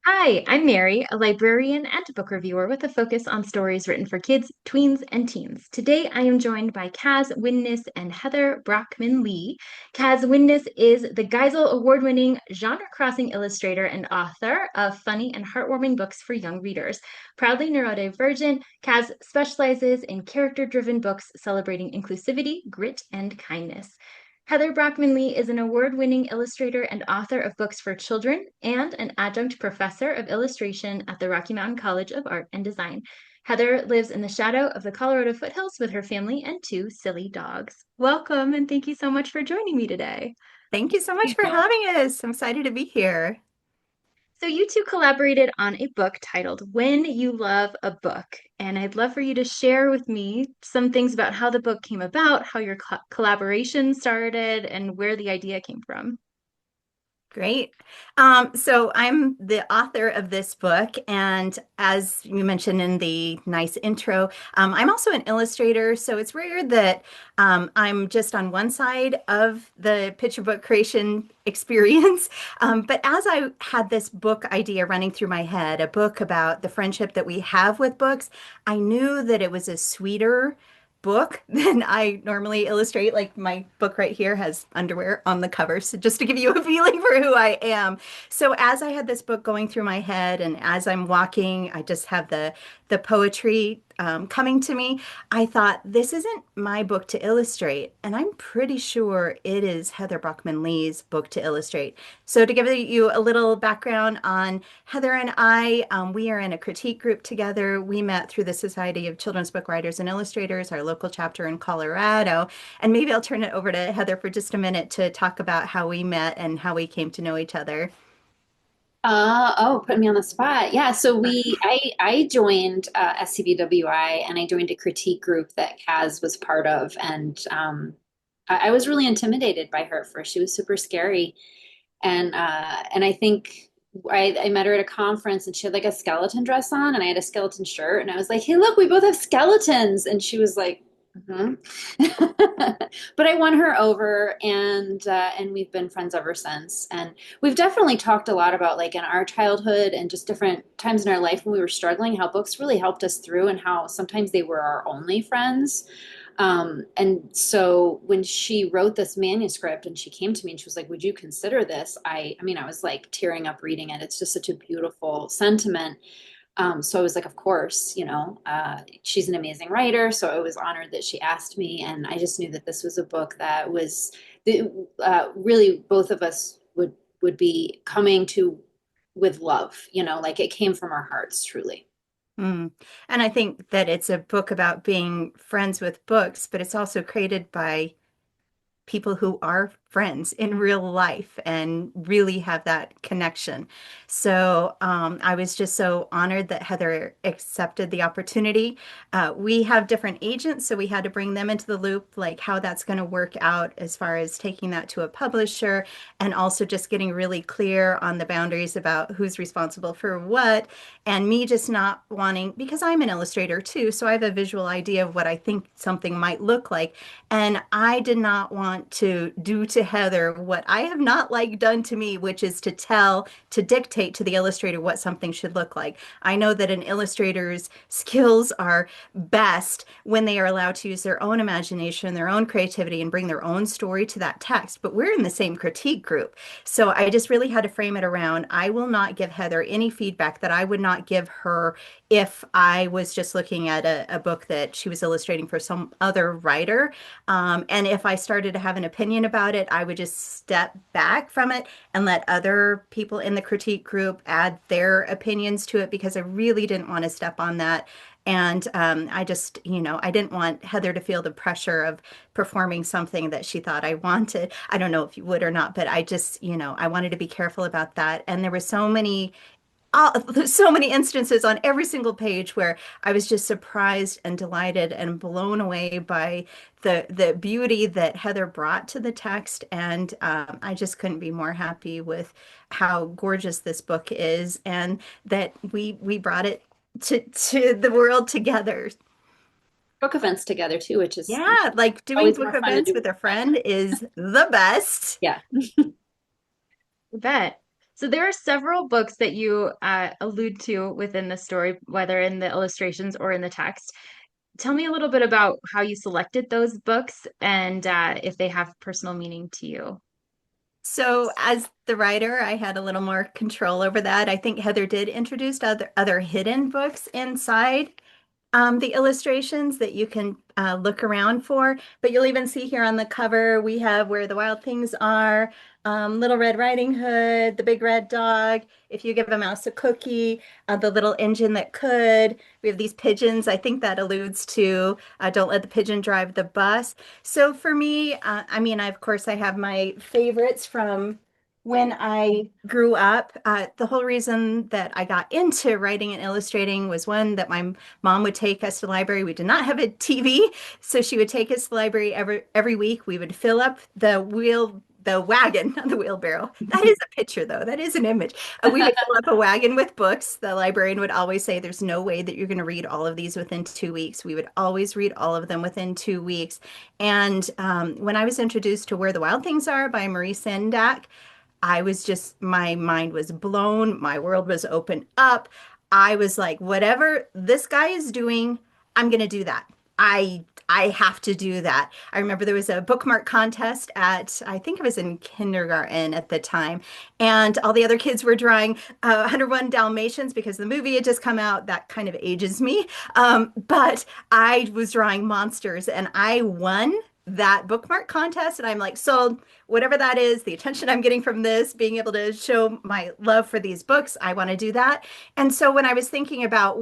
Hi, I'm Mary, a librarian and book reviewer with a focus on stories written for kids, tweens, and teens. Today, I am joined by Kaz Windness and Heather Brockman Lee. Kaz Windness is the Geisel award-winning genre-crossing illustrator and author of funny and heartwarming books for young readers. Proudly neurodivergent, Kaz specializes in character-driven books celebrating inclusivity, grit, and kindness. Heather Brockman Lee is an award winning illustrator and author of books for children and an adjunct professor of illustration at the Rocky Mountain College of Art and Design. Heather lives in the shadow of the Colorado foothills with her family and two silly dogs. Welcome, and thank you so much for joining me today. Thank you so much for having us. I'm excited to be here. So, you two collaborated on a book titled When You Love a Book. And I'd love for you to share with me some things about how the book came about, how your collaboration started, and where the idea came from. Great. So I'm the author of this book, and as you mentioned in the nice intro, I'm also an illustrator. So it's rare that I'm just on one side of the picture book creation experience. But as I had this book idea running through my head, a book about the friendship that we have with books, I knew that it was a sweeter book than I normally illustrate. Like my book right here has underwear on the cover. So just to give you a feeling for who I am. So as I had this book going through my head and as I'm walking, I just have the poetry coming to me. I thought this isn't my book to illustrate, and I'm pretty sure it is Heather Brockman Lee's book to illustrate. So to give you a little background on Heather and I, we are in a critique group together. We met through the Society of Children's Book Writers and Illustrators, our local chapter in Colorado. And maybe I'll turn it over to Heather for just a minute to talk about how we met and how we came to know each other. Put me on the spot. Yeah, so I joined SCBWI and I joined a critique group that Kaz was part of, and I was really intimidated by her at first. She was super scary, and I think I met her at a conference and she had like a skeleton dress on, and I had a skeleton shirt, and I was like, "Hey, look, we both have skeletons," and she was like, "Hmm." But I won her over, and we've been friends ever since. And we've definitely talked a lot about like in our childhood and just different times in our life when we were struggling, how books really helped us through, and how sometimes they were our only friends. And so when she wrote this manuscript and she came to me and she was like, "Would you consider this?" I mean, I was like tearing up reading it. It's just such a beautiful sentiment. So I was like, of course, she's an amazing writer. So I was honored that she asked me. And I just knew that this was a book that was really both of us would be coming to with love, like it came from our hearts, truly. Mm. And I think that it's a book about being friends with books, but it's also created by people who are friends in real life and really have that connection. So I was just so honored that Heather accepted the opportunity. We have different agents, so we had to bring them into the loop, like how that's going to work out as far as taking that to a publisher and also just getting really clear on the boundaries about who's responsible for what. And me just not wanting, because I'm an illustrator too, so I have a visual idea of what I think something might look like. And I did not want to do to Heather what I have not like done to me, which is to dictate to the illustrator what something should look like. I know that an illustrator's skills are best when they are allowed to use their own imagination, their own creativity, and bring their own story to that text. But we're in the same critique group. So I just really had to frame it around. I will not give Heather any feedback that I would not give her if I was just looking at a book that she was illustrating for some other writer. And if I started to have an opinion about it, I would just step back from it and let other people in the critique group add their opinions to it because I really didn't want to step on that. And I just, I didn't want Heather to feel the pressure of performing something that she thought I wanted. I don't know if you would or not, but I just, I wanted to be careful about that. And there were so many instances on every single page where I was just surprised and delighted and blown away by the beauty that Heather brought to the text, and I just couldn't be more happy with how gorgeous this book is, and that we brought it to the world together. Book events together too, which is Yeah, like doing always book more fun to events do with with a friends. friend is the best. Yeah. I bet. So there are several books that you allude to within the story, whether in the illustrations or in the text. Tell me a little bit about how you selected those books and if they have personal meaning to you. So as the writer, I had a little more control over that. I think Heather did introduce other hidden books inside the illustrations that you can look around for. But you'll even see here on the cover, we have Where the Wild Things Are, Little Red Riding Hood, The Big Red Dog, If You Give a Mouse a Cookie, The Little Engine That Could. We have these pigeons. I think that alludes to Don't Let the Pigeon Drive the Bus. So for me, I mean, of course, I have my favorites from when I grew up. The whole reason that I got into writing and illustrating was one, that my mom would take us to the library. We did not have a TV, so she would take us to the library every week. We would fill up the wagon, not the wheelbarrow. That is a picture, though. That is an image. We would fill up a wagon with books. The librarian would always say, "There's no way that you're going to read all of these within 2 weeks." We would always read all of them within 2 weeks. And when I was introduced to Where the Wild Things Are by Marie Sendak, I was just, my mind was blown. My world was opened up. I was like, whatever this guy is doing, I'm going to do that. I have to do that. I remember there was a bookmark contest at, I think I was in kindergarten at the time, and all the other kids were drawing 101 Dalmatians because the movie had just come out. That kind of ages me. But I was drawing monsters, and I won that bookmark contest, and I'm like, sold. Whatever that is, the attention I'm getting from this, being able to show my love for these books, I want to do that. And so when I was thinking about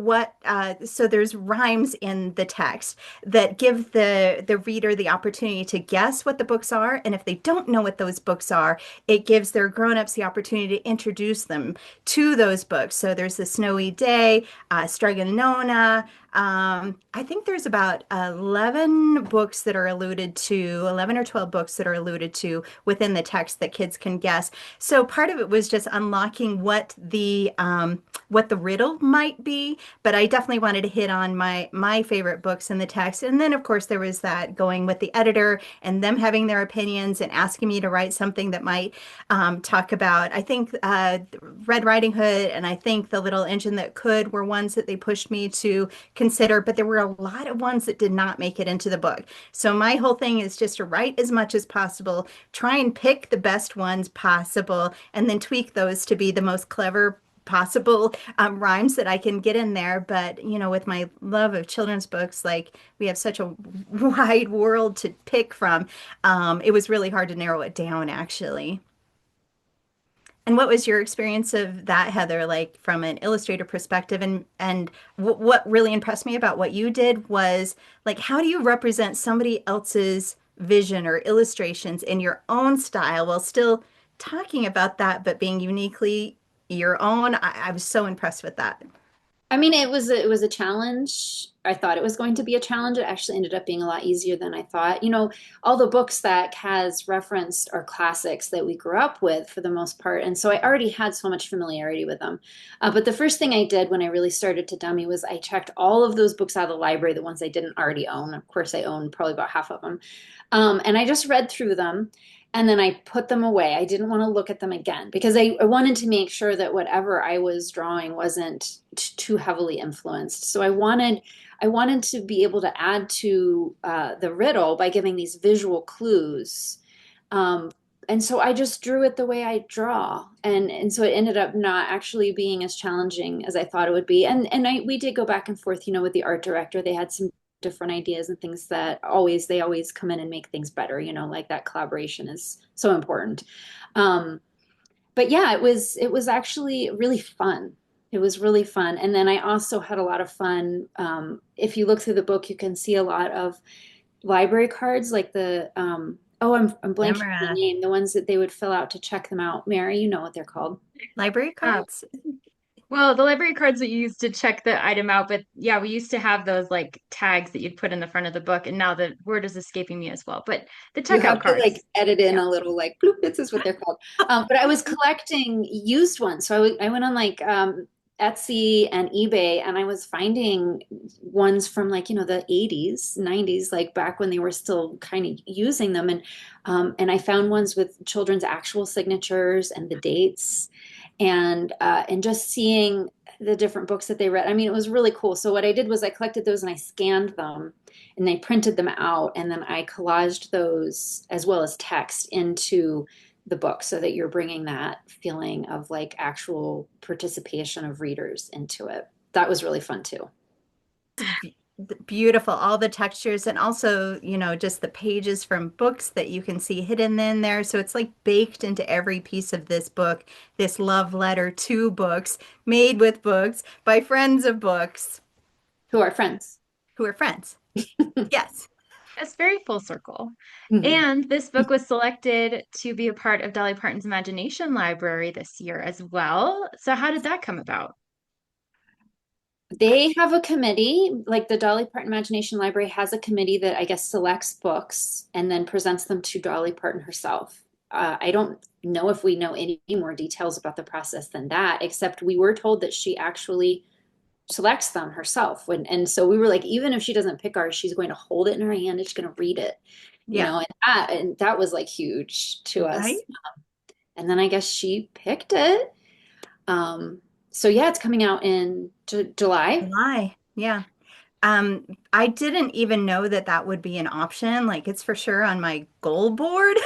so there's rhymes in the text that give the reader the opportunity to guess what the books are, and if they don't know what those books are, it gives their grown-ups the opportunity to introduce them to those books. So there's The Snowy Day, Strug Nona. I think there's about 11 books that are alluded to, 11 or 12 books that are alluded to within the text that kids can guess. So part of it was just unlocking what the riddle might be, but I definitely wanted to hit on my favorite books in the text. And then of course there was that going with the editor and them having their opinions and asking me to write something that might talk about, I think Red Riding Hood and I think The Little Engine That Could were ones that they pushed me to consider, but there were a lot of ones that did not make it into the book. So my whole thing is just to write as much as possible, try and pick the best ones possible, and then tweak those to be the most clever possible rhymes that I can get in there. But, you know, with my love of children's books, like we have such a wide world to pick from, it was really hard to narrow it down, actually. And what was your experience of that, Heather, like from an illustrator perspective? And what really impressed me about what you did was like, how do you represent somebody else's vision or illustrations in your own style while still talking about that, but being uniquely your own? I was so impressed with that. I mean, it was a challenge. I thought it was going to be a challenge. It actually ended up being a lot easier than I thought. You know, all the books that Kaz referenced are classics that we grew up with for the most part. And so I already had so much familiarity with them. But the first thing I did when I really started to dummy was I checked all of those books out of the library, the ones I didn't already own. Of course, I owned probably about half of them. And I just read through them. And then I put them away. I didn't want to look at them again because I wanted to make sure that whatever I was drawing wasn't too heavily influenced. So I wanted to be able to add to the riddle by giving these visual clues. And so I just drew it the way I draw. And so it ended up not actually being as challenging as I thought it would be. And we did go back and forth, you know, with the art director. They had some different ideas and things that they always come in and make things better, you know, like that collaboration is so important. But yeah, it was actually really fun. It was really fun. And then I also had a lot of fun. If you look through the book, you can see a lot of library cards, like I'm blanking on the name, the ones that they would fill out to check them out. Mary, you know what they're called. Library cards? Well, the library cards that you used to check the item out, but yeah, we used to have those like tags that you'd put in the front of the book, and now the word is escaping me as well. But the You have checkout to like cards. edit in Yeah. a little like bloop, this is what they're called. But I was collecting used ones. So I went on like Etsy and eBay and I was finding ones from like, you know, the 80s, 90s, like back when they were still kind of using them. And I found ones with children's actual signatures and the dates. and just seeing the different books that they read. I mean, it was really cool. So what I did was I collected those and I scanned them and they printed them out, and then I collaged those as well as text into the book so that you're bringing that feeling of like actual participation of readers into it. That was really fun too. Beautiful, all the textures, and also, just the pages from books that you can see hidden in there. So it's like baked into every piece of this book, this love letter to books, made with books by friends of books Who are friends. who are friends. Yes. It's very full circle. Mhm. And this book was selected to be a part of Dolly Parton's Imagination Library this year as well. So how did that come about? They have a committee, like the Dolly Parton Imagination Library has a committee that I guess selects books and then presents them to Dolly Parton herself. I don't know if we know any more details about the process than that, except we were told that she actually selects them herself. And so we were like, even if she doesn't pick ours, she's going to hold it in her hand and she's going to read it, Yeah. and that was like huge to us. Right. And then I guess she picked it. So yeah, it's coming out in July. July. Yeah. I didn't even know that that would be an option. Like it's for sure on my goal board.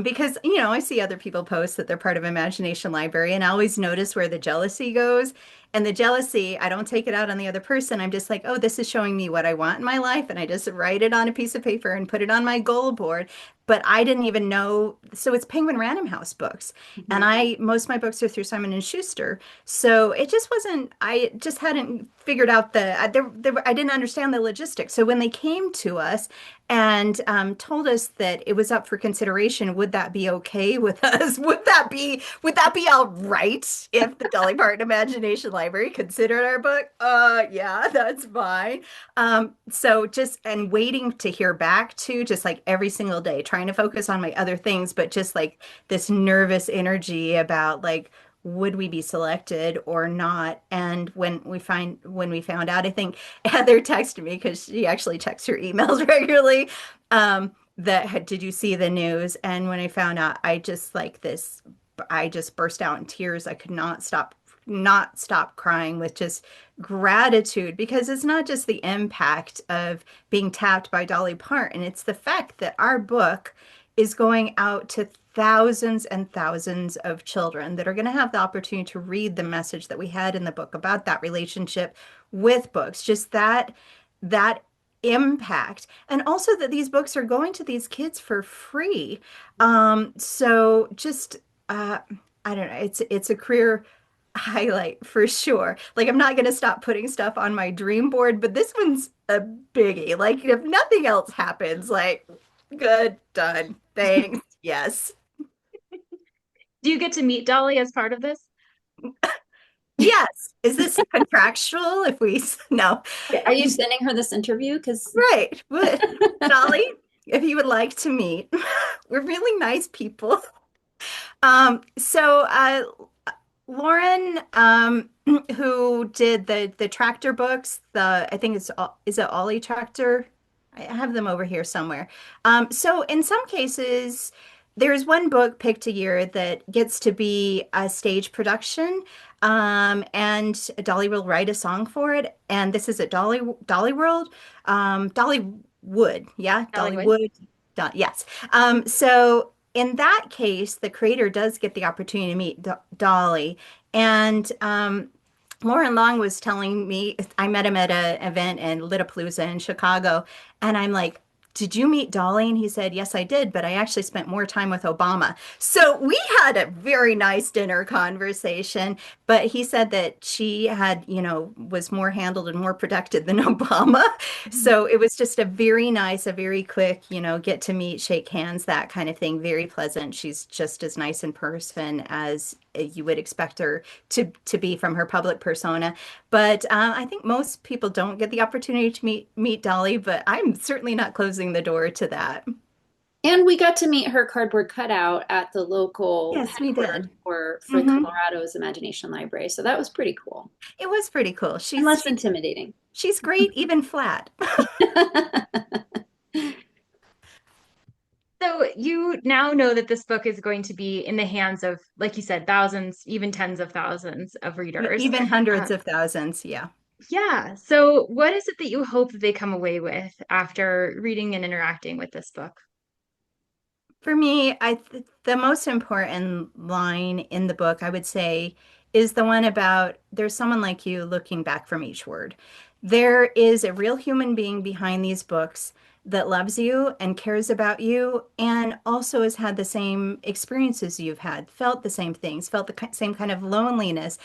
Because, I see other people post that they're part of Imagination Library, and I always notice where the jealousy goes. And the jealousy, I don't take it out on the other person. I'm just like, oh, this is showing me what I want in my life. And I just write it on a piece of paper and put it on my goal board. But I didn't even know. So it's Penguin Random House books. And Mhm. most of my books are through Simon and Schuster. So it just wasn't, I just hadn't figured out I didn't understand the logistics. So when they came to us and told us that it was up for consideration, would that be okay with us? Would that be all right if the Dolly Parton Imagination Library considered our book? Yeah, that's fine. So just and waiting to hear back too, just like every single day, trying to focus on my other things, but just like this nervous energy about like, would we be selected or not? And when we found out, I think Heather texted me because she actually checks her emails regularly. Did you see the news? And when I found out, I just burst out in tears. I could not stop crying with just gratitude, because it's not just the impact of being tapped by Dolly Parton, it's the fact that our book is going out to thousands and thousands of children that are going to have the opportunity to read the message that we had in the book about that relationship with books, just that impact, and also that these books are going to these kids for free. So just I don't know, it's a career highlight for sure. Like I'm not going to stop putting stuff on my dream board, but this one's a biggie. Like if nothing else happens, like good, done. Thanks. Yes. Do you get to meet Dolly as part of this? Yes. Is this contractual if we no. Are you sending her this interview? Because Right. But Dolly, if you would like to meet, we're really nice people. So Lauren, who did the tractor books, I think is it Ollie Tractor? I have them over here somewhere. So in some cases, there's one book picked a year that gets to be a stage production, and Dolly will write a song for it. And this is at Dolly World, Dollywood, yeah, Dollywood. Dollywood. Yes. So in that case, the creator does get the opportunity to meet Dolly. And Lauren Long was telling me, I met him at an event in Litapalooza in Chicago. And I'm like, did you meet Dolly? And he said, yes, I did, but I actually spent more time with Obama. So we had a very nice dinner conversation, but he said that she had, was more handled and more protected than Obama. So it was just a very nice, a very quick, get to meet, shake hands, that kind of thing. Very pleasant. She's just as nice in person as you would expect her to be from her public persona. But I think most people don't get the opportunity to meet Dolly, but I'm certainly not closing the door to that. and we got to meet her cardboard cutout at the local Yes, we headquarters did. for Hmm. Colorado's Imagination Library. So that was pretty cool It was pretty cool. and less intimidating. She's great, even flat. So you now know that this book is going to be in the hands of, like you said, thousands, even tens of thousands of readers. Even hundreds Um, of thousands. Yeah. yeah. So what is it that you hope that they come away with after reading and interacting with this book? For me, the most important line in the book, I would say, is the one about there's someone like you looking back from each word. There is a real human being behind these books that loves you and cares about you and also has had the same experiences you've had, felt the same things, felt the same kind of loneliness,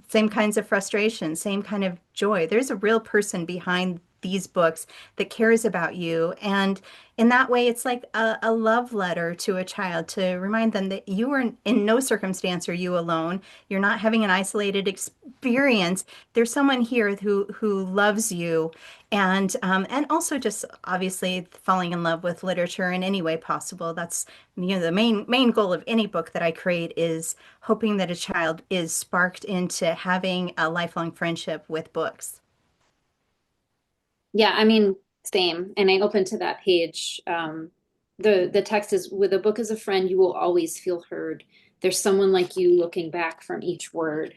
same kinds of frustration, same kind of joy. There's a real person behind these books that cares about you. And in that way, it's like a love letter to a child to remind them that you are in no circumstance are you alone. You're not having an isolated experience. There's someone here who loves you, and also just obviously falling in love with literature in any way possible. That's the main goal of any book that I create is hoping that a child is sparked into having a lifelong friendship with books. Yeah, I mean, same. And I opened to that page. The text is, with a book as a friend, you will always feel heard. There's someone like you looking back from each word.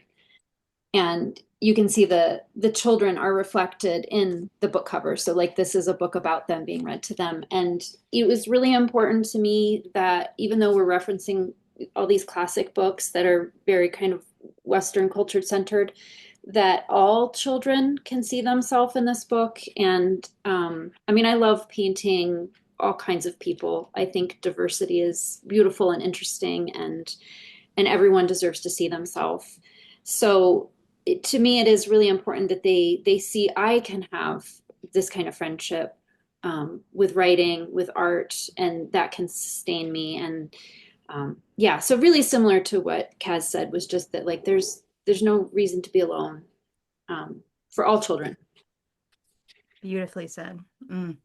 And you can see the children are reflected in the book cover. So like this is a book about them being read to them. And it was really important to me that even though we're referencing all these classic books that are very kind of Western culture centered, that all children can see themselves in this book. And I mean, I love painting all kinds of people. I think diversity is beautiful and interesting, and everyone deserves to see themselves. So to me, it is really important that they see I can have this kind of friendship with writing, with art, and that can sustain me. And yeah, so really similar to what Kaz said was just that like there's no reason to be alone for all children. Beautifully said. Mm.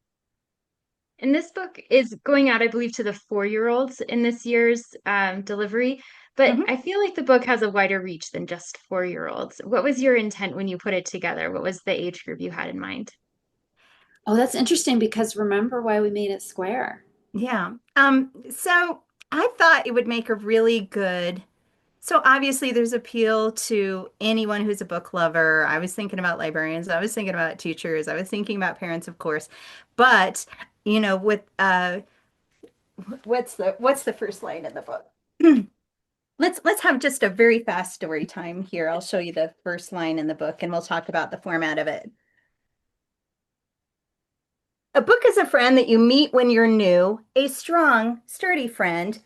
And this book is going out, I believe, to the 4-year-olds in this year's delivery. But Mhm. I feel like the book has a wider reach than just 4-year-olds. What was your intent when you put it together? What was the age group you had in mind? Oh, that's interesting because remember why we made it square. Yeah. So I thought it would make a really good. So obviously there's appeal to anyone who's a book lover. I was thinking about librarians, I was thinking about teachers, I was thinking about parents, of course. But, with what's the first line in the book? Let's have just a very fast story time here. I'll show you the first line in the book and we'll talk about the format of it. A book is a friend that you meet when you're new, a strong, sturdy friend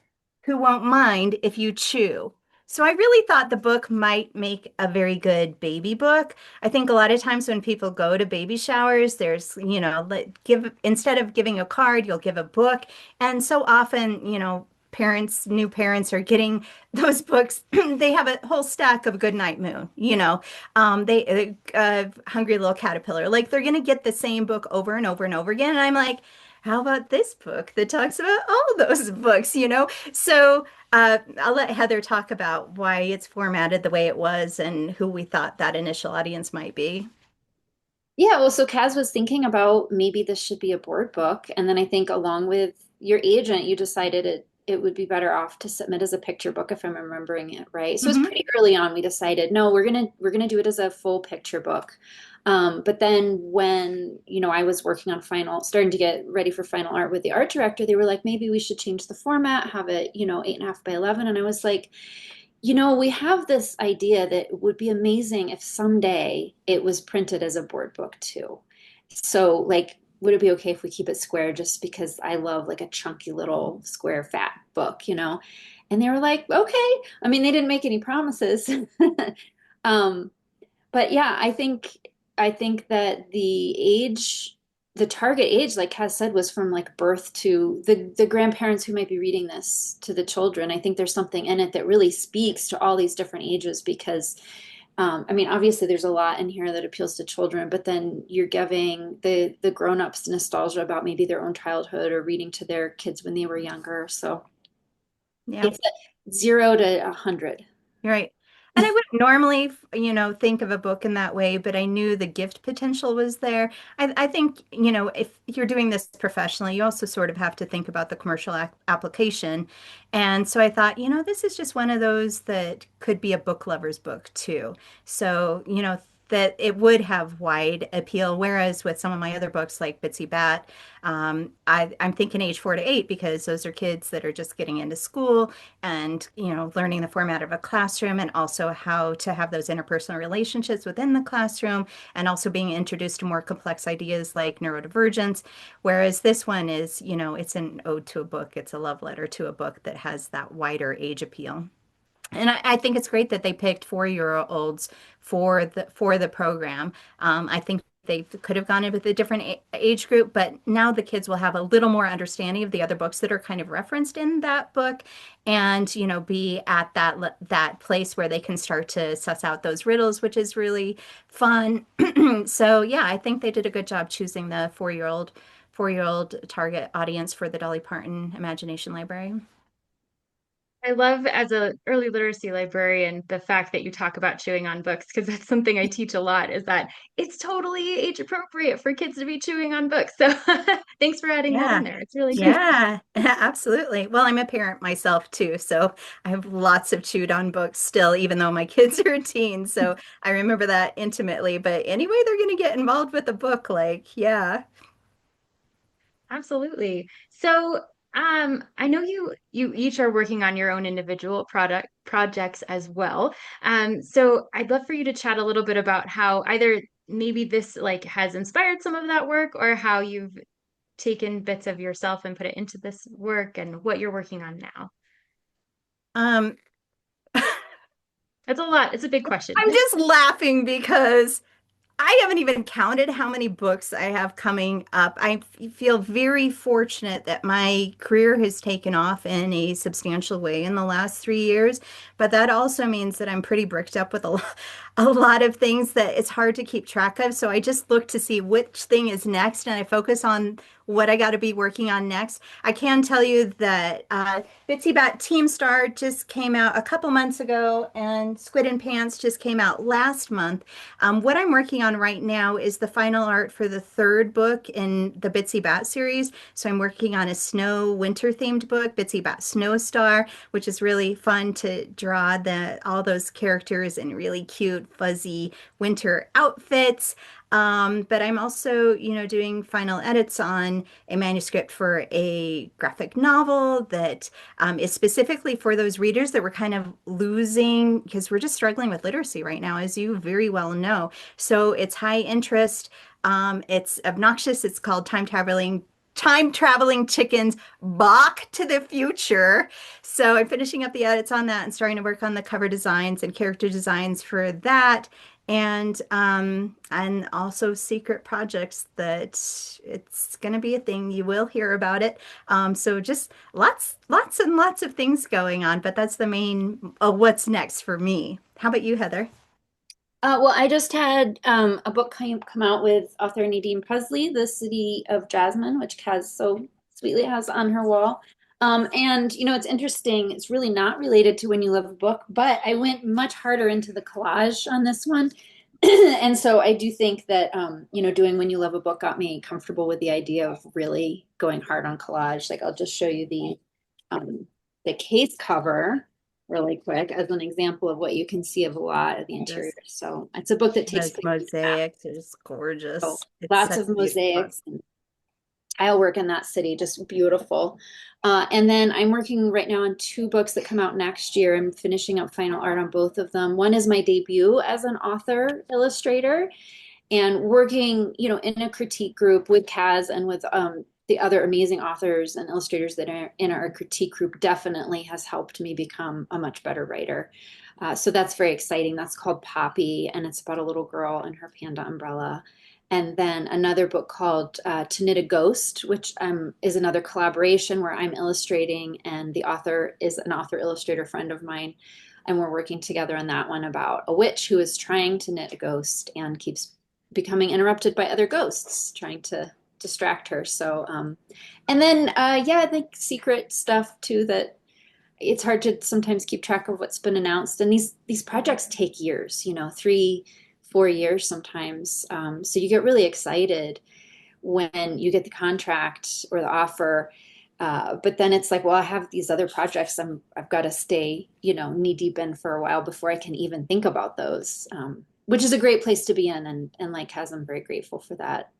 who won't mind if you chew. So I really thought the book might make a very good baby book. I think a lot of times when people go to baby showers, there's, give instead of giving a card, you'll give a book. And so often, new parents are getting those books. They have a whole stack of Goodnight Moon, they Hungry Little Caterpillar. Like they're gonna get the same book over and over and over again. And I'm like, how about this book that talks about all those books? So I'll let Heather talk about why it's formatted the way it was and who we thought that initial audience might be. Yeah, well, so Kaz was thinking about maybe this should be a board book, and then I think along with your agent, you decided it would be better off to submit as a picture book if I'm remembering it right. So it was Hmm. pretty early on we decided, no, we're gonna do it as a full picture book. But then when, I was working on starting to get ready for final art with the art director, they were like, maybe we should change the format, have it, 8.5 by 11. And I was like, we have this idea that it would be amazing if someday it was printed as a board book too. So, like, would it be okay if we keep it square just because I love like a chunky little square fat book? And they were like, okay. I mean, they didn't make any promises. um, but yeah, I think that the target age, like Kaz said, was from like birth to the grandparents who might be reading this to the children. I think there's something in it that really speaks to all these different ages because I mean, obviously there's a lot in here that appeals to children, but then you're giving the grown-ups nostalgia about maybe their own childhood or reading to their kids when they were younger. So Yeah. it's a 0 to 100. You're right. And I wouldn't normally, think of a book in that way, but I knew the gift potential was there. I think, if you're doing this professionally, you also sort of have to think about the commercial application. And so I thought, this is just one of those that could be a book lover's book too. So, that it would have wide appeal. Whereas with some of my other books like Bitsy Bat, I'm thinking age 4 to 8 because those are kids that are just getting into school and learning the format of a classroom and also how to have those interpersonal relationships within the classroom and also being introduced to more complex ideas like neurodivergence. Whereas this one is, it's an ode to a book, it's a love letter to a book that has that wider age appeal. And I think it's great that they picked 4-year-olds for the program. I think they could have gone in with a different age group, but now the kids will have a little more understanding of the other books that are kind of referenced in that book, and be at that place where they can start to suss out those riddles, which is really fun. So yeah, I think they did a good job choosing the 4-year-old target audience for the Dolly Parton Imagination Library. I love as a early literacy librarian the fact that you talk about chewing on books because that's something I teach a lot is that it's totally age appropriate for kids to be chewing on books. So thanks for adding that in Yeah. there. It's really good. Yeah, absolutely. Well, I'm a parent myself too, so I have lots of chewed on books still, even though my kids are teens. So I remember that intimately. But anyway, they're going to get involved with a book, like, yeah. Absolutely. So, I know you each are working on your own individual product projects as well. So I'd love for you to chat a little bit about how either maybe this like has inspired some of that work or how you've taken bits of yourself and put it into this work and what you're working on now. Um, That's a lot. It's a big question. I'm just laughing because I haven't even counted how many books I have coming up. Feel very fortunate that my career has taken off in a substantial way in the last 3 years, but that also means that I'm pretty bricked up with a lot of things that it's hard to keep track of. So I just look to see which thing is next and I focus on what I got to be working on next. I can tell you that Bitsy Bat Team Star just came out a couple months ago, and Squid and Pants just came out last month. What I'm working on right now is the final art for the third book in the Bitsy Bat series. So I'm working on a snow winter themed book, Bitsy Bat Snow Star, which is really fun to draw all those characters in really cute, fuzzy winter outfits. But I'm also, doing final edits on a manuscript for a graphic novel that is specifically for those readers that we're kind of losing because we're just struggling with literacy right now, as you very well know. So it's high interest. It's obnoxious. It's called Time Traveling Chickens Bach to the Future. So I'm finishing up the edits on that and starting to work on the cover designs and character designs for that. And also secret projects that it's going to be a thing. You will hear about it. So just lots and lots of things going on, but that's the main what's next for me. How about you, Heather? Well, I just had a book come out with author Nadine Presley, The City of Jasmine, which Kaz so sweetly has on her wall. And it's interesting. It's really not related to When You Love a Book, but I went much harder into the collage on this one. And so I do think that doing When You Love a Book got me comfortable with the idea of really going hard on collage. Like I'll just show you the case cover really quick as an example of what you can see of a lot of the interior. So it's a book that takes Those place in the past. mosaics are just gorgeous. So It's lots such of a beautiful book. mosaics and tile work in that city, just beautiful. And then I'm working right now on two books that come out next year. I'm finishing up final art on both of them. One is my debut as an author illustrator, and working, in a critique group with Kaz and with the other amazing authors and illustrators that are in our critique group definitely has helped me become a much better writer. So that's very exciting. That's called Poppy, and it's about a little girl and her panda umbrella. And then another book called To Knit a Ghost, which is another collaboration where I'm illustrating, and the author is an author illustrator friend of mine. And we're working together on that one about a witch who is trying to knit a ghost and keeps becoming interrupted by other ghosts trying to distract her. So, and then, yeah, I think secret stuff too that it's hard to sometimes keep track of what's been announced. And these projects take years, 3, 4 years sometimes. So you get really excited when you get the contract or the offer. But then it's like, well, I have these other projects I've got to stay, knee deep in for a while before I can even think about those, which is a great place to be in. And like Kaz, I'm very grateful for that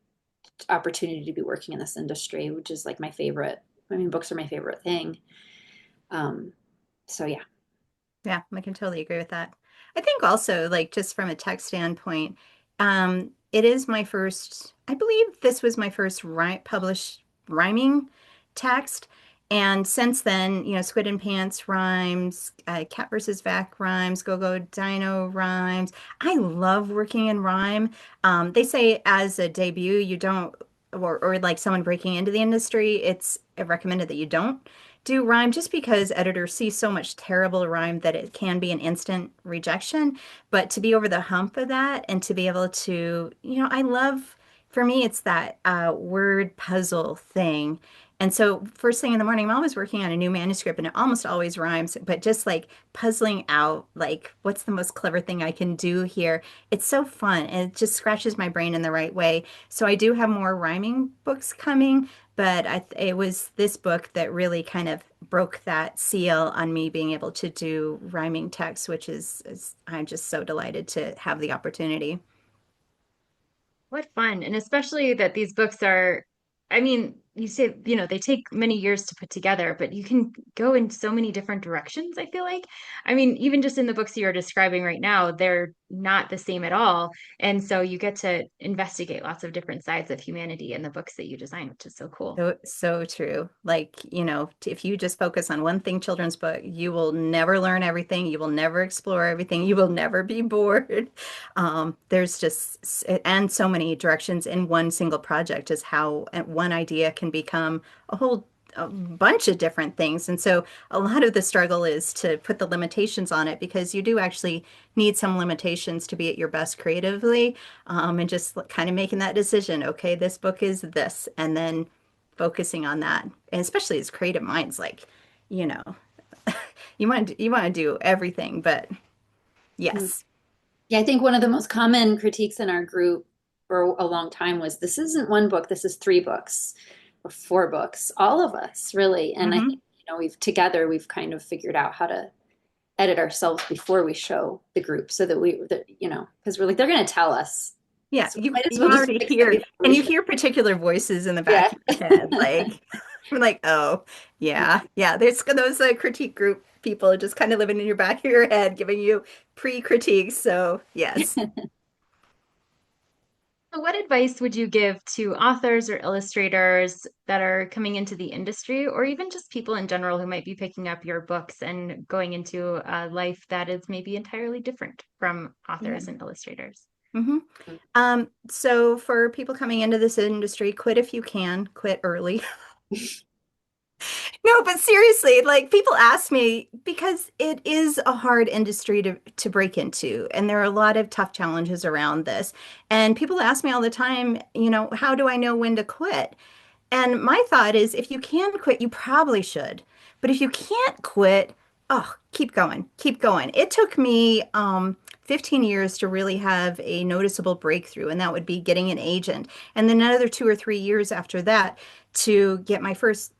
opportunity to be working in this industry, which is like my favorite. I mean, books are my favorite thing. So yeah. Yeah, I can totally agree with that. I think also, like, just from a tech standpoint, it is my first, I believe this was my first published rhyming text. And since then, Squid and Pants rhymes, Cat versus Vac rhymes, Go Go Dino rhymes. I love working in rhyme. They say as a debut, you don't, or like someone breaking into the industry, it's recommended that you don't do rhyme just because editors see so much terrible rhyme that it can be an instant rejection. But to be over the hump of that and to be able to, I love, for me, it's that word puzzle thing. And so first thing in the morning, I'm always working on a new manuscript and it almost always rhymes, but just like puzzling out, like, what's the most clever thing I can do here? It's so fun and it just scratches my brain in the right way. So I do have more rhyming books coming, but it was this book that really kind of broke that seal on me being able to do rhyming text, which is I'm just so delighted to have the opportunity. What fun. And especially that these books are, I mean, you say, they take many years to put together, but you can go in so many different directions, I feel like. I mean, even just in the books you're describing right now, they're not the same at all. And so you get to investigate lots of different sides of humanity in the books that you design, which is so cool. So true. Like, if you just focus on one thing, children's book, you will never learn everything. You will never explore everything. You will never be bored. There's just, and so many directions in one single project is how one idea can become a bunch of different things. And so a lot of the struggle is to put the limitations on it because you do actually need some limitations to be at your best creatively. And just kind of making that decision. Okay, this book is this, and then focusing on that, and especially as creative minds, like, you know, you want to do everything, but Mm. yes. Yeah, I think one of the most common critiques in our group for a long time was this isn't one book, this is 3 books or 4 books, all of us really. And I Hmm. think, we've kind of figured out how to edit ourselves before we show the group so because we're like, they're going to tell us. Yeah, So you might as you well just already fix them hear, before we and you show. hear particular voices in the Yeah. back of your head, like we're like, oh yeah. There's those critique group people just kind of living in your back of your head, giving you pre-critiques. So yes. So what advice would you give to authors or illustrators that are coming into the industry, or even just people in general who might be picking up your books and going into a life that is maybe entirely different from Yeah. authors and illustrators? Hmm. So for people coming into this industry, quit if you can, quit early. No, but seriously, like people ask me because it is a hard industry to break into, and there are a lot of tough challenges around this. And people ask me all the time, how do I know when to quit? And my thought is if you can quit, you probably should. But if you can't quit, oh, keep going, keep going. It took me 15 years to really have a noticeable breakthrough, and that would be getting an agent. And then another 2 or 3 years after that to get my first,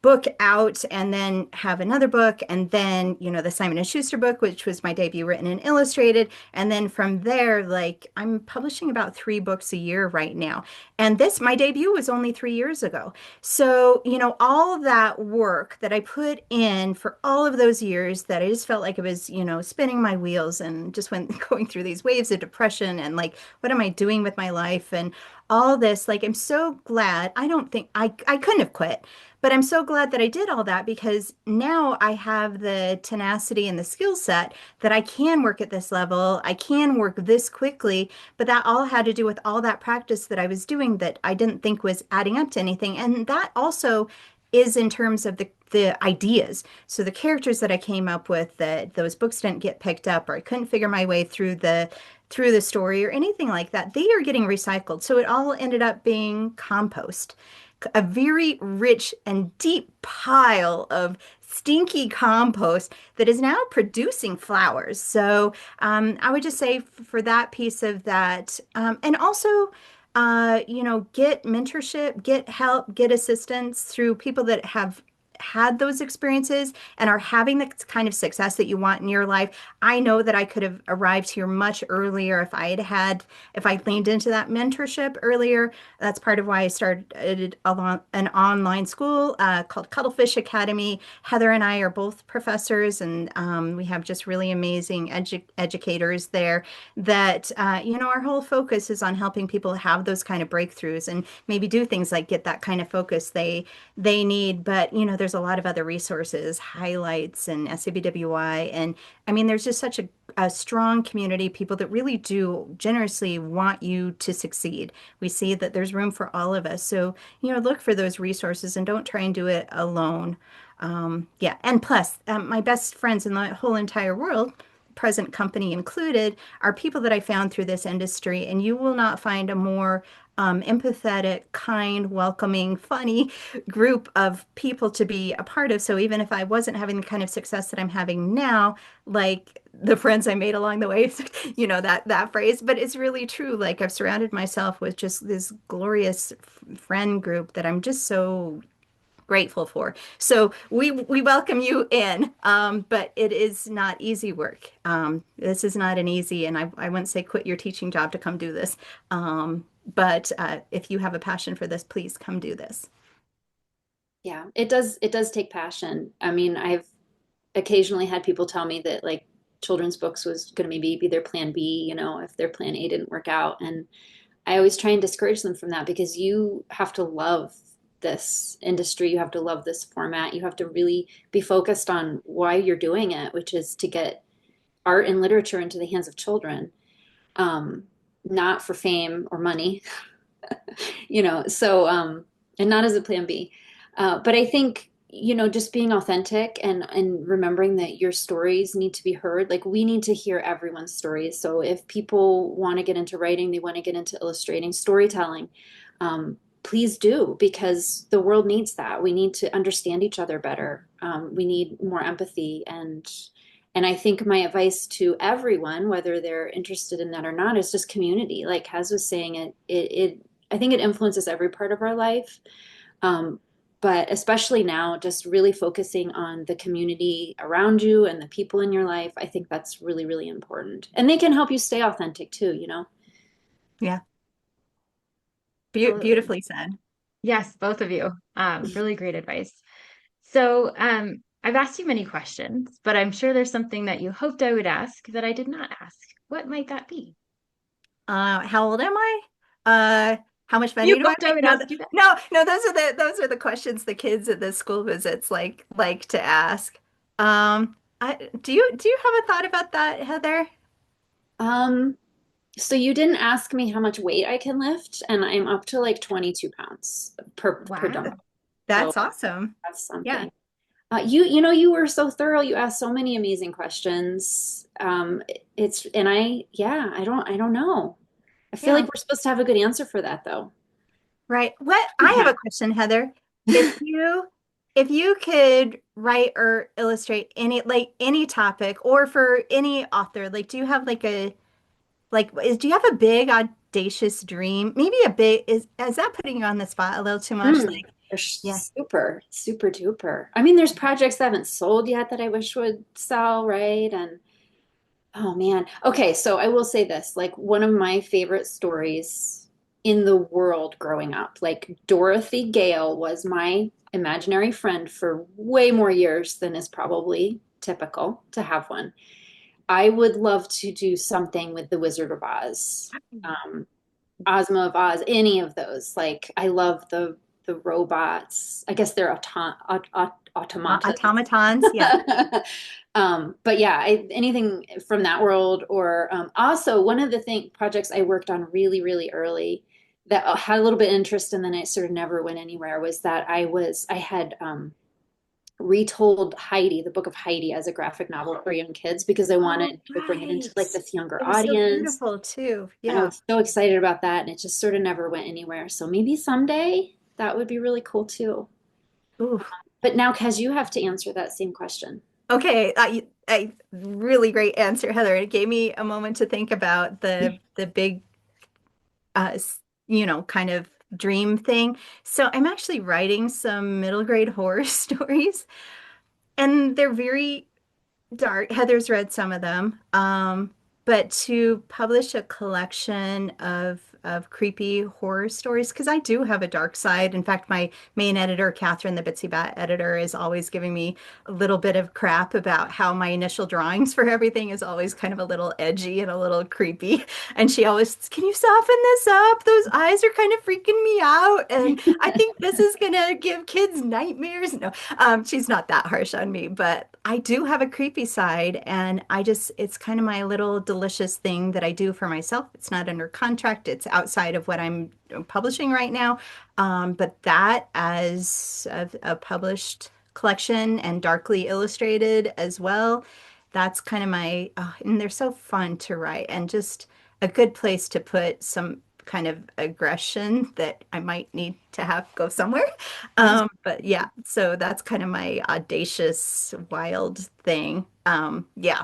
book out and then have another book and then the Simon and Schuster book, which was my debut written and illustrated, and then from there, like, I'm publishing about 3 books a year right now, and my debut was only 3 years ago. So all that work that I put in for all of those years that I just felt like it was spinning my wheels and just went going through these waves of depression and like, what am I doing with my life and all this, like, I'm so glad. I don't think I couldn't have quit, but I'm so glad that I did all that because now I have the tenacity and the skill set that I can work at this level. I can work this quickly, but that all had to do with all that practice that I was doing that I didn't think was adding up to anything. And that also is in terms of the ideas. So the characters that I came up with, that those books didn't get picked up or I couldn't figure my way through the story or anything like that, they are getting recycled. So it all ended up being compost. a very rich and deep pile of stinky compost that is now producing flowers. So I would just say for that piece of that, and also, get mentorship, get help, get assistance through people that have had those experiences and are having the kind of success that you want in your life. I know that I could have arrived here much earlier if I leaned into that mentorship earlier. That's part of why I started an online school called Cuddlefish Academy. Heather and I are both professors, and we have just really amazing educators there that, our whole focus is on helping people have those kind of breakthroughs and maybe do things like get that kind of focus they need. But, there's a lot of other resources, highlights and SABWI. And I mean, there's just such a strong community, people that really do generously want you to succeed. We see that there's room for all of us. So, look for those resources and don't try and do it alone. Yeah. And plus, my best friends in the whole entire world, present company included, are people that I found through this industry. And you will not find a more empathetic, kind, welcoming, funny group of people to be a part of. So even if I wasn't having the kind of success that I'm having now, like the friends I made along the way, that phrase, but it's really true. Like I've surrounded myself with just this glorious friend group that I'm just so grateful for. So we welcome you in, but it is not easy work. This is not an easy, and I wouldn't say quit your teaching job to come do this. But if you have a passion for this, please come do this. Yeah, it does take passion. I mean, I've occasionally had people tell me that like children's books was going to maybe be their plan B, if their plan A didn't work out. And I always try and discourage them from that because you have to love this industry. You have to love this format. You have to really be focused on why you're doing it, which is to get art and literature into the hands of children, not for fame or money, and not as a plan B. But I think, just being authentic and remembering that your stories need to be heard. Like we need to hear everyone's stories. So if people want to get into writing, they want to get into illustrating, storytelling, please do, because the world needs that. We need to understand each other better. We need more empathy. And I think my advice to everyone, whether they're interested in that or not, is just community. Like Kaz was saying, I think it influences every part of our life. But especially now, just really focusing on the community around you and the people in your life, I think that's really, really important. And they can help you stay authentic too, Yeah, Absolutely. beautifully said. Yes, both of you. Really great advice. So, I've asked you many questions, but I'm sure there's something that you hoped I would ask that I did not ask. What might that be? How old am I? Uh, how much You money do I hoped I make? would No, ask you that. no. Those are the questions the kids at the school visits like to ask. Do you have a thought about that, Heather? Um, so you didn't ask me how much weight I can lift, and I'm up to like 22 pounds per Wow. dumbbell. So That's awesome. that's Yeah. something. You were so thorough. You asked so many amazing questions. I don't know. I feel like Yeah. we're supposed to have a good answer for that, though. Right. What I have a question, Heather. If you could write or illustrate any topic or for any author, like do you have do you have a big audacious dream? Maybe a big is that putting you on the spot a little too much? Mm, Like, they're yeah. super, super duper. I mean, there's projects that haven't sold yet that I wish would sell, right? And oh man. Okay, so I will say this, like one of my favorite stories in the world growing up, like Dorothy Gale was my imaginary friend for way more years than is probably typical to have one. I would love to do something with the Wizard of Oz, Ozma of Oz, any of those. Like I love the robots. I guess they're automatas. Automatons. Yeah. But yeah, anything from that world, or also one of the projects I worked on really, really early that had a little bit of interest and then it sort of never went anywhere was that I had retold Heidi, the book of Heidi, as a graphic novel for young kids because I Oh, wanted to bring it into like right. this younger It was so audience. beautiful too. And I Yeah. was so excited about that, and it just sort of never went anywhere. So maybe someday That would be really cool too. Ooh. But now, Kaz, you have to answer that same question. Okay, really great answer, Heather. It gave me a moment to think about the big, kind of dream thing. So I'm actually writing some middle grade horror stories, and they're very dark. Heather's read some of them. But to publish a collection of creepy horror stories, because I do have a dark side. In fact, my main editor, Catherine, the Bitsy Bat editor, is always giving me a little bit of crap about how my initial drawings for everything is always kind of a little edgy and a little creepy. And she always says, "Can you soften this up? Those eyes are kind of freaking me out. And I think this is gonna give kids nightmares." No, she's not that harsh on me, but I do have a creepy side, and it's kind of my little delicious thing that I do for myself. It's not under contract, it's outside of what I'm publishing right now. But that as a published collection and darkly illustrated as well, that's kind of and they're so fun to write and just a good place to put some kind of aggression that I might need to have go somewhere. But yeah, so that's kind of my audacious, wild thing. Yeah.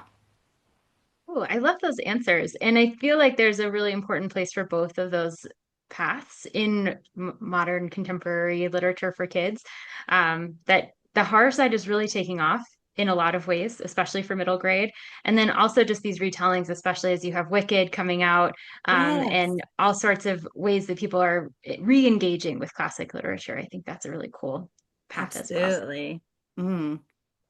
Oh, I love those answers. And I feel like there's a really important place for both of those paths in modern contemporary literature for kids. That the horror side is really taking off in a lot of ways, especially for middle grade. And then also just these retellings, especially as you have Wicked coming out, Yes, and all sorts of ways that people are re-engaging with classic literature. I think that's a really cool path as well. absolutely. Mm.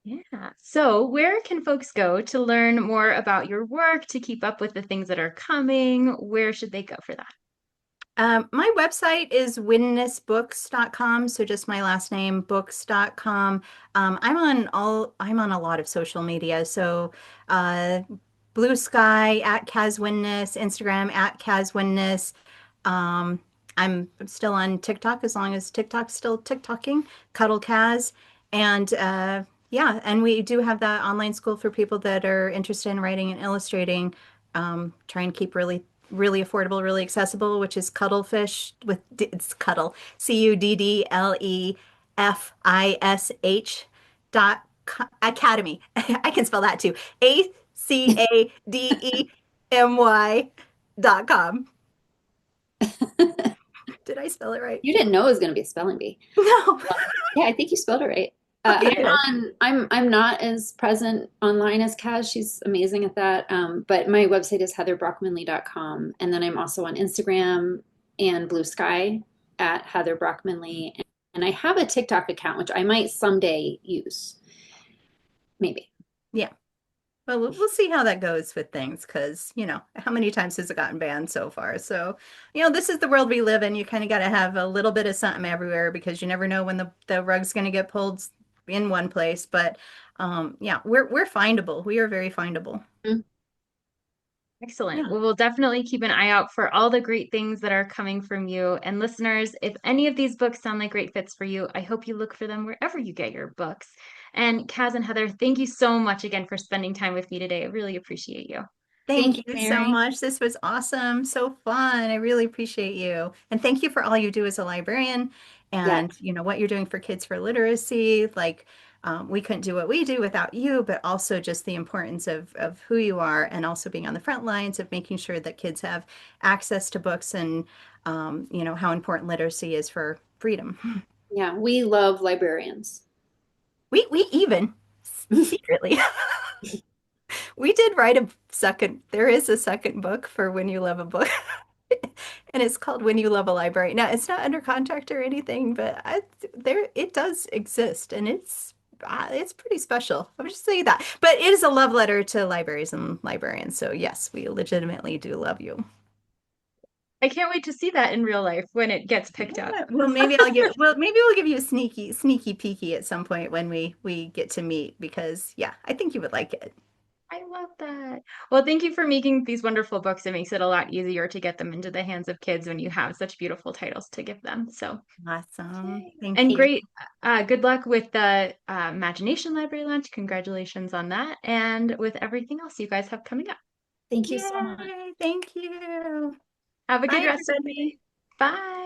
Yeah. So, where can folks go to learn more about your work, to keep up with the things that are coming? Where should they go for that? My website is windnessbooks.com, so just my last name, books.com. I'm on a lot of social media. So Blue Sky at Kaz Windness, Instagram at Kaz Windness. Um, I'm still on TikTok as long as TikTok's still TikToking, Cuddle Kaz. And yeah, and we do have that online school for people that are interested in writing and illustrating. Try and keep really affordable, really accessible, which is Cuddlefish it's Cuddle, Academy. I can spell that too. ACADEMY.com. Did I spell it right? You didn't know it was going to be a spelling bee. No. Yeah, I think you spelled it right. Okay, good. I'm not as present online as Kaz. She's amazing at that. But my website is heatherbrockmanlee.com. And then I'm also on Instagram and Blue Sky at Heather Brockman Lee. And I have a TikTok account, which I might someday use. Maybe. Yeah. Well, we'll see how that goes with things because, how many times has it gotten banned so far? So, this is the world we live in. You kind of got to have a little bit of something everywhere because you never know when the rug's going to get pulled in one place. But yeah, we're findable. We are very findable. Mm. Excellent. Yeah. Well, we'll definitely keep an eye out for all the great things that are coming from you. And listeners, if any of these books sound like great fits for you, I hope you look for them wherever you get your books. And Kaz and Heather, thank you so much again for spending time with me today. I really appreciate you. Thank Thank you, you so Mary. much. This was awesome. So fun. I really appreciate you. And thank you for all you do as a librarian Yeah. and, what you're doing for kids for literacy. Like, we couldn't do what we do without you, but also just the importance of who you are and also being on the front lines of making sure that kids have access to books and, how important literacy is for freedom. Yeah. We love librarians. We even secretly we did write there is a second book for When You Love a Book. And it's called When You Love a Library. Now, it's not under contract or anything, but it does exist and it's pretty special. I'm just saying that. But it is a love letter to libraries and librarians. So yes, we legitimately do love you. I can't wait to see that in real life when it gets picked up. Yeah. Well, maybe we'll give you a sneaky peeky at some point when we get to meet because yeah, I think you would like it. I love that. Well, thank you for making these wonderful books. It makes it a lot easier to get them into the hands of kids when you have such beautiful titles to give them. So, Awesome. yay. Thank And you. great, good luck with the Imagination Library launch. Congratulations on that. And with everything else you guys have coming up. Thank you so much. Yay, thank you. Have a good Bye, rest of the everybody. day. Bye.